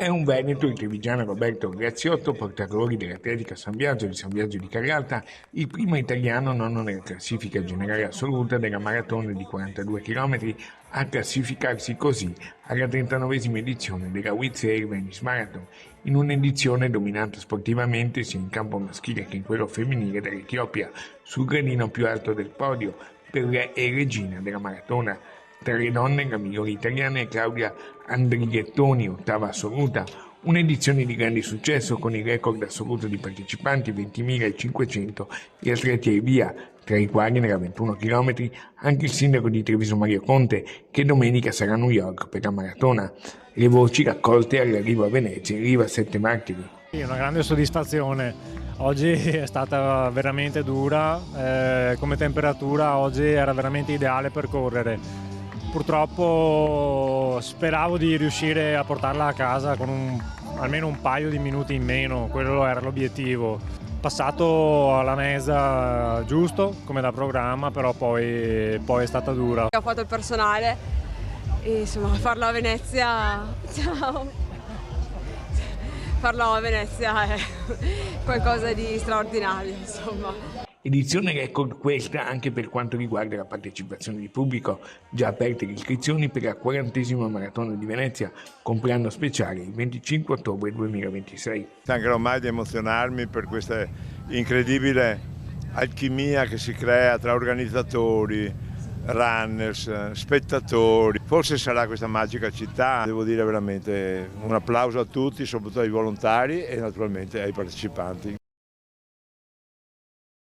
È un veneto, il trevigiano Roberto Graziotto, portacolori dell'Atletica San Biagio di San Biagio di Caglialta, il primo italiano nonno nella classifica generale assoluta della maratona di 42 km, a classificarsi così alla 39esima edizione della Wizz Air Venice Marathon, in un'edizione dominata sportivamente sia in campo maschile che in quello femminile dall'Etiopia, sul gradino più alto del podio, per la regina della maratona. Tra le donne la migliore italiana è Claudia Andrighettoni, ottava assoluta, un'edizione di grande successo con il record assoluto di partecipanti 20.500 e atleti ai via, tra i quali nella 21 km anche il sindaco di Treviso Mario Conte, che domenica sarà a New York per la maratona. Le voci raccolte all'arrivo a Venezia in riva a Sette Martiri. Sì, una grande soddisfazione. Oggi è stata veramente dura, come temperatura oggi era veramente ideale per correre. Purtroppo speravo di riuscire a portarla a casa con almeno un paio di minuti in meno, quello era l'obiettivo. Passato alla mesa giusto, come da programma, però poi è stata dura. Ho fatto il personale e insomma farlo a Venezia, ciao, farlo a Venezia è qualcosa di straordinario, insomma. Edizione record questa anche per quanto riguarda la partecipazione di pubblico, già aperte le iscrizioni per la 40esima maratona di Venezia, compleanno speciale il 25 ottobre 2026. Stancherò mai di emozionarmi per questa incredibile alchimia che si crea tra organizzatori, runners, spettatori. Forse sarà questa magica città. Devo dire veramente un applauso a tutti, soprattutto ai volontari e naturalmente ai partecipanti.